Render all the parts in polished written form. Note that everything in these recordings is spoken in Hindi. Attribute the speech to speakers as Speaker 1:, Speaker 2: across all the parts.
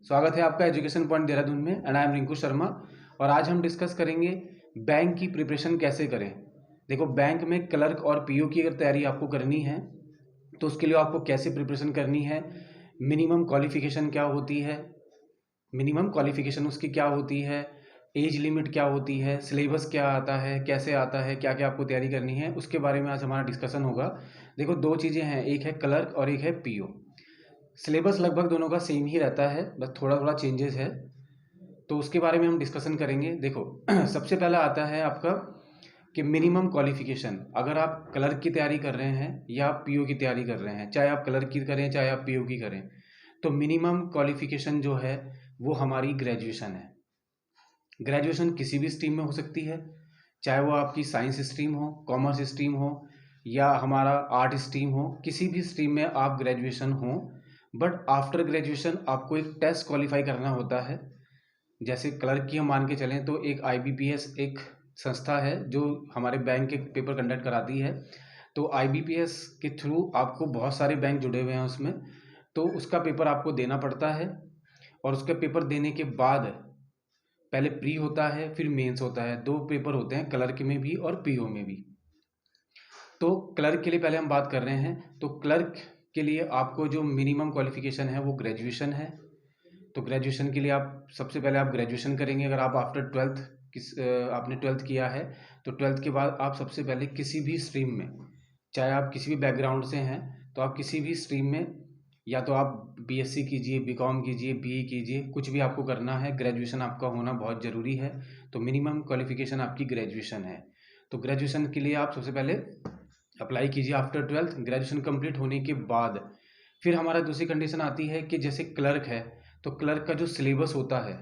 Speaker 1: स्वागत है आपका एजुकेशन पॉइंट देहरादून में and I am Rinku Sharma. और आज हम डिस्कस करेंगे बैंक की प्रिपरेशन कैसे करें। देखो, बैंक में क्लर्क और पीओ की अगर तैयारी आपको करनी है तो उसके लिए आपको कैसे प्रिपरेशन करनी है, मिनिमम क्वालिफिकेशन क्या होती है, मिनिमम क्वालिफिकेशन उसकी क्या होती है, एज लिमिट क्या होती है, सिलेबस क्या आता है, कैसे आता है, क्या क्या आपको तैयारी करनी है, उसके बारे में आज हमारा डिस्कशन होगा। देखो, दो चीज़ें हैं, एक है क्लर्क और एक है पीओ। सिलेबस लगभग दोनों का सेम ही रहता है, बस थोड़ा थोड़ा चेंजेस है, तो उसके बारे में हम डिस्कशन करेंगे। देखो सबसे पहला आता है आपका कि मिनिमम क्वालिफिकेशन। अगर आप क्लर्क की तैयारी कर रहे हैं या आप पीओ की तैयारी कर रहे हैं, चाहे आप क्लर्क की करें चाहे आप पीओ की करें, तो मिनिमम क्वालिफिकेशन जो है वो हमारी ग्रेजुएशन है। ग्रेजुएशन किसी भी स्ट्रीम में हो सकती है, चाहे वो आपकी साइंस स्ट्रीम हो, कॉमर्स स्ट्रीम हो या हमारा आर्ट स्ट्रीम हो, किसी भी स्ट्रीम में आप ग्रेजुएशन हो। बट आफ्टर ग्रेजुएशन आपको एक टेस्ट क्वालिफाई करना होता है। जैसे क्लर्क की हम मान के चलें तो एक आईबीपीएस एक संस्था है जो हमारे बैंक के पेपर कंडक्ट कराती है। तो आईबीपीएस के थ्रू आपको बहुत सारे बैंक जुड़े हुए हैं उसमें, तो उसका पेपर आपको देना पड़ता है। और उसके पेपर देने के बाद पहले प्री होता है, फिर मेंस होता है। दो पेपर होते हैं, क्लर्क में भी और पीओ में भी। तो क्लर्क के लिए पहले हम बात कर रहे हैं, तो क्लर्क के लिए आपको जो मिनिमम क्वालिफिकेशन है वो ग्रेजुएशन है। तो ग्रेजुएशन के लिए आप सबसे पहले आप ग्रेजुएशन करेंगे। अगर आप आफ्टर ट्वेल्थ आपने ट्वेल्थ किया है तो ट्वेल्थ के बाद आप सबसे पहले किसी भी स्ट्रीम में, चाहे आप किसी भी बैकग्राउंड से हैं, तो आप किसी भी स्ट्रीम में या तो आप बीएससी कीजिए, बीकॉम कीजिए, बीई कीजिए, कुछ भी आपको करना है, ग्रेजुएशन आपका होना बहुत ज़रूरी है। तो मिनिमम क्वालिफिकेशन आपकी ग्रेजुएशन है। तो ग्रेजुएशन के लिए आप सबसे पहले अप्लाई कीजिए आफ्टर ट्वेल्थ। ग्रेजुएशन कंप्लीट होने के बाद फिर हमारा दूसरी कंडीशन आती है कि जैसे क्लर्क है, तो क्लर्क का जो सिलेबस होता है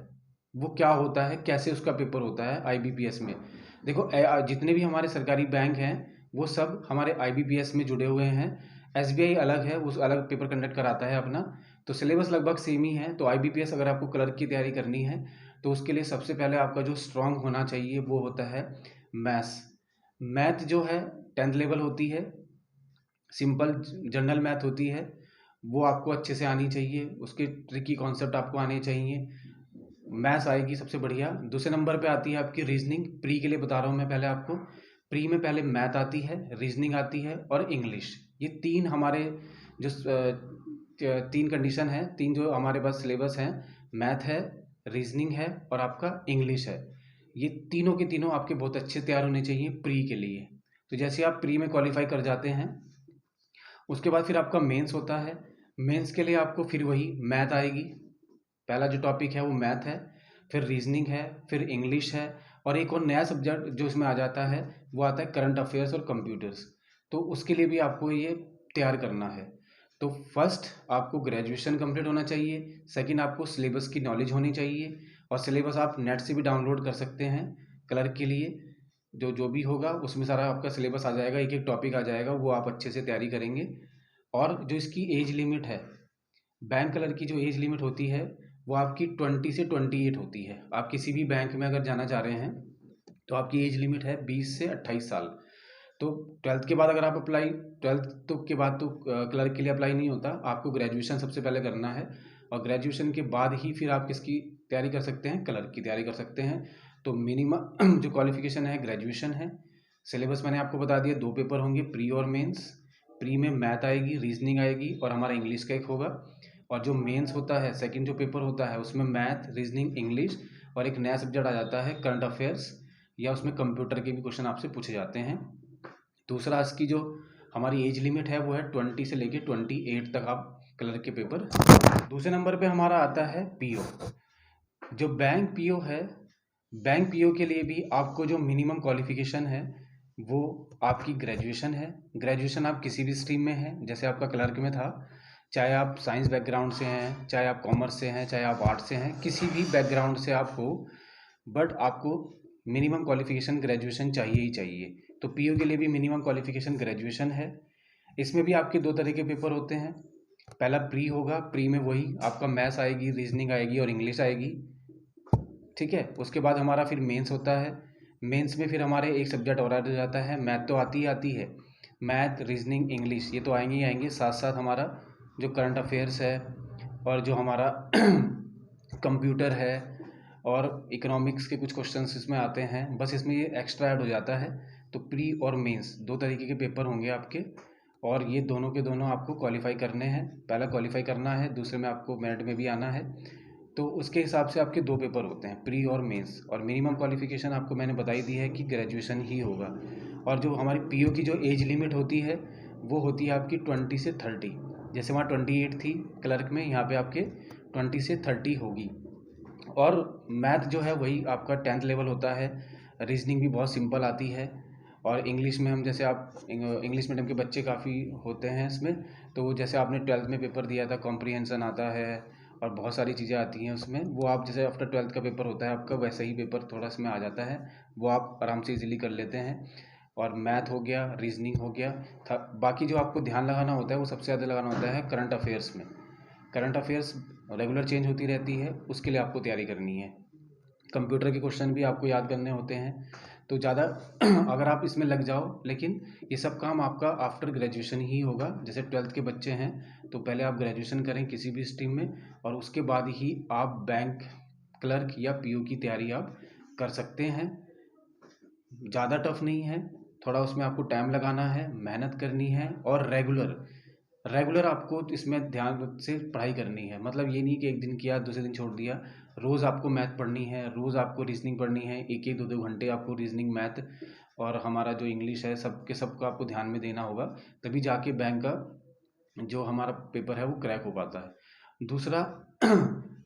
Speaker 1: वो क्या होता है, कैसे उसका पेपर होता है आईबीपीएस में। देखो, जितने भी हमारे सरकारी बैंक हैं वो सब हमारे आईबीपीएस में जुड़े हुए हैं। एसबीआई अलग है, वो अलग पेपर कंडक्ट कराता है अपना। तो सिलेबस लगभग सेम ही है। तो आईबीपीएस अगर आपको क्लर्क की तैयारी करनी है तो उसके लिए सबसे पहले आपका जो स्ट्रांग होना चाहिए वो होता है मैथ्स। मैथ जो है 10th लेवल होती है, सिंपल जनरल मैथ होती है, वो आपको अच्छे से आनी चाहिए। उसके ट्रिकी कॉन्सेप्ट आपको आने चाहिए। मैथ्स आएगी सबसे बढ़िया। दूसरे नंबर पे आती है आपकी रीजनिंग। प्री के लिए बता रहा हूँ मैं पहले आपको। प्री में पहले मैथ आती है, रीजनिंग आती है और इंग्लिश। ये तीन हमारे जो तीन कंडीशन है, तीन जो हमारे पास सिलेबस हैं, मैथ है, रीजनिंग है और आपका इंग्लिश है। ये तीनों के तीनों आपके बहुत अच्छे तैयार होने चाहिए प्री के लिए। तो जैसे आप प्री में क्वालिफाई कर जाते हैं, उसके बाद फिर आपका मेंस होता है। मेंस के लिए आपको फिर वही मैथ आएगी, पहला जो टॉपिक है वो मैथ है, फिर रीजनिंग है, फिर इंग्लिश है और एक और नया सब्जेक्ट जो इसमें आ जाता है वो आता है करंट अफेयर्स और कंप्यूटर्स। तो उसके लिए भी आपको ये तैयार करना है। तो फर्स्ट आपको ग्रेजुएशन कंप्लीट होना चाहिए, सेकंड आपको सिलेबस की नॉलेज होनी चाहिए। और सिलेबस आप नेट से भी डाउनलोड कर सकते हैं क्लर्क के लिए। जो जो भी होगा उसमें सारा आपका सिलेबस आ जाएगा, एक एक टॉपिक आ जाएगा, वो आप अच्छे से तैयारी करेंगे। और जो इसकी एज लिमिट है, बैंक क्लर्क की जो एज लिमिट होती है वो आपकी 20 से 28 होती है। आप किसी भी बैंक में अगर जाना चाह रहे हैं तो आपकी एज लिमिट है 20 से 28 साल। तो ट्वेल्थ के बाद अगर आप अप्लाई, ट्वेल्थ तो के बाद तो क्लर्क के लिए अप्लाई नहीं होता, आपको ग्रेजुएशन सबसे पहले करना है। और ग्रेजुएशन के बाद ही फिर आप किसकी तैयारी कर सकते हैं, क्लर्क की तैयारी कर सकते हैं। तो मिनिमम जो क्वालिफिकेशन है ग्रेजुएशन है। सिलेबस मैंने आपको बता दिया, दो पेपर होंगे, प्री और मेंस। प्री में मैथ आएगी, रीजनिंग आएगी और हमारा इंग्लिश का एक होगा। और जो मेंस होता है, सेकंड जो पेपर होता है, उसमें मैथ, रीजनिंग, इंग्लिश और एक नया सब्जेक्ट आ जाता है करंट अफेयर्स, या उसमें कंप्यूटर के भी क्वेश्चन आपसे पूछे जाते हैं। दूसरा, इसकी जो हमारी एज लिमिट है वो है 20 से लेके 28 तक आप क्लर्क के पेपर। दूसरे नंबर पे हमारा आता है पीओ। जो बैंक पीओ है, बैंक पीओ के लिए भी आपको जो मिनिमम क्वालिफिकेशन है वो आपकी ग्रेजुएशन है। ग्रेजुएशन आप किसी भी स्ट्रीम में है, जैसे आपका क्लर्क में था, चाहे आप साइंस बैकग्राउंड से हैं, चाहे आप कॉमर्स से हैं, चाहे आप आर्ट से हैं, किसी भी बैकग्राउंड से आप हो, बट आपको मिनिमम क्वालिफिकेशन ग्रेजुएशन चाहिए ही चाहिए। तो पीओ के लिए भी मिनिमम क्वालिफिकेशन ग्रेजुएशन है। इसमें भी आपके दो तरह के पेपर होते हैं। पहला प्री होगा, प्री में वही आपका मैथ्स आएगी, रीजनिंग आएगी और इंग्लिश आएगी, ठीक है। उसके बाद हमारा फिर मेंस होता है। मेंस में फिर हमारे एक सब्जेक्ट और आ जाता है, मैथ तो आती ही आती है, मैथ, रीजनिंग, इंग्लिश ये तो आएंगे ही आएंगे, साथ साथ हमारा जो करंट अफेयर्स है और जो हमारा कंप्यूटर है और इकोनॉमिक्स के कुछ क्वेश्चंस इसमें आते हैं, बस इसमें ये एक्स्ट्रा ऐड हो जाता है। तो प्री और मेंस 2 तरीके के पेपर होंगे आपके, और ये दोनों के दोनों आपको क्वालिफाई करने हैं। पहला क्वालिफाई करना है, दूसरे में आपको मेरिट में भी आना है। तो उसके हिसाब से आपके 2 पेपर होते हैं, प्री और मेंस, और मिनिमम क्वालिफिकेशन आपको मैंने बताई दी है कि ग्रेजुएशन ही होगा। और जो हमारी पीओ की जो एज लिमिट होती है वो होती है आपकी 20 से 30। जैसे वहाँ 28 थी क्लर्क में, यहाँ पे आपके 20 से 30 होगी। और मैथ जो है वही आपका 10th लेवल होता है। रीजनिंग भी बहुत सिंपल आती है। और इंग्लिश में हम, जैसे आप इंग्लिश मीडियम के बच्चे काफ़ी होते हैं इसमें, तो जैसे आपने 12th में पेपर दिया था, कॉम्प्रिहेंसन आता है और बहुत सारी चीज़ें आती हैं उसमें, वो आप जैसे आफ्टर 12th का पेपर होता है आपका, वैसे ही पेपर थोड़ा इसमें आ जाता है, वो आप आराम से इजीली कर लेते हैं। और मैथ हो गया, रीजनिंग हो गया था। बाकी जो आपको ध्यान लगाना होता है वो सबसे ज़्यादा लगाना होता है करंट अफेयर्स में। करंट अफेयर्स रेगुलर चेंज होती रहती है, उसके लिए आपको तैयारी करनी है। कंप्यूटर के क्वेश्चन भी आपको याद करने होते हैं, तो ज़्यादा अगर आप इसमें लग जाओ, लेकिन ये सब काम आपका आफ्टर ग्रेजुएशन ही होगा। जैसे 12th के बच्चे हैं तो पहले आप ग्रेजुएशन करें किसी भी स्ट्रीम में, और उसके बाद ही आप बैंक क्लर्क या पीओ की तैयारी आप कर सकते हैं। ज़्यादा टफ नहीं है, थोड़ा उसमें आपको टाइम लगाना है, मेहनत करनी है, और रेगुलर आपको इसमें ध्यान से पढ़ाई करनी है। मतलब ये नहीं कि एक दिन किया दूसरे दिन छोड़ दिया। रोज़ आपको मैथ पढ़नी है, रोज़ आपको रीजनिंग पढ़नी है, एक एक 2-2 घंटे आपको रीजनिंग, मैथ और हमारा जो इंग्लिश है, सबको आपको ध्यान में देना होगा, तभी जाके बैंक का जो हमारा पेपर है वो क्रैक हो पाता है। दूसरा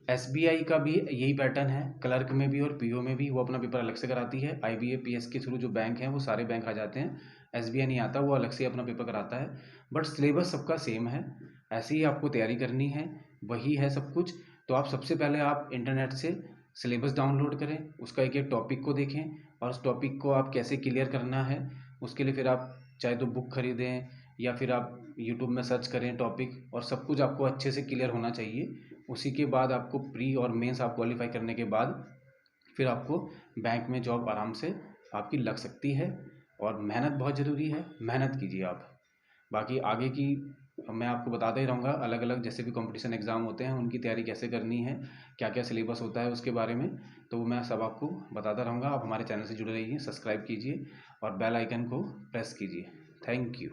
Speaker 1: एसबीआई का भी यही पैटर्न है, क्लर्क में भी और पीओ में भी वो अपना पेपर अलग से कराती है। आईबीपीएस के थ्रू जो बैंक हैं वो सारे बैंक आ जाते हैं, एसबीआई नहीं आता, वो अलग से अपना पेपर कराता है। बट सिलेबस सबका सेम है, ऐसे ही आपको तैयारी करनी है, वही है सब कुछ। तो आप सबसे पहले आप इंटरनेट से सिलेबस डाउनलोड करें, उसका एक एक टॉपिक को देखें, और उस टॉपिक को आप कैसे क्लियर करना है उसके लिए फिर आप चाहे तो बुक खरीदें या फिर आप यूट्यूब में सर्च करें टॉपिक, और सब कुछ आपको अच्छे से क्लियर होना चाहिए। उसी के बाद आपको प्री और मेंस आप क्वालिफाई करने के बाद फिर आपको बैंक में जॉब आराम से आपकी लग सकती है। और मेहनत बहुत ज़रूरी है, मेहनत कीजिए आप। बाकी आगे की मैं आपको बताता ही रहूँगा, अलग अलग जैसे भी कंपटीशन एग्ज़ाम होते हैं उनकी तैयारी कैसे करनी है, क्या क्या सिलेबस होता है उसके बारे में, तो मैं सब आपको बताता रहूँगा। आप हमारे चैनल से जुड़े रहिए, सब्सक्राइब कीजिए और बेल आइकन को प्रेस कीजिए। Thank you.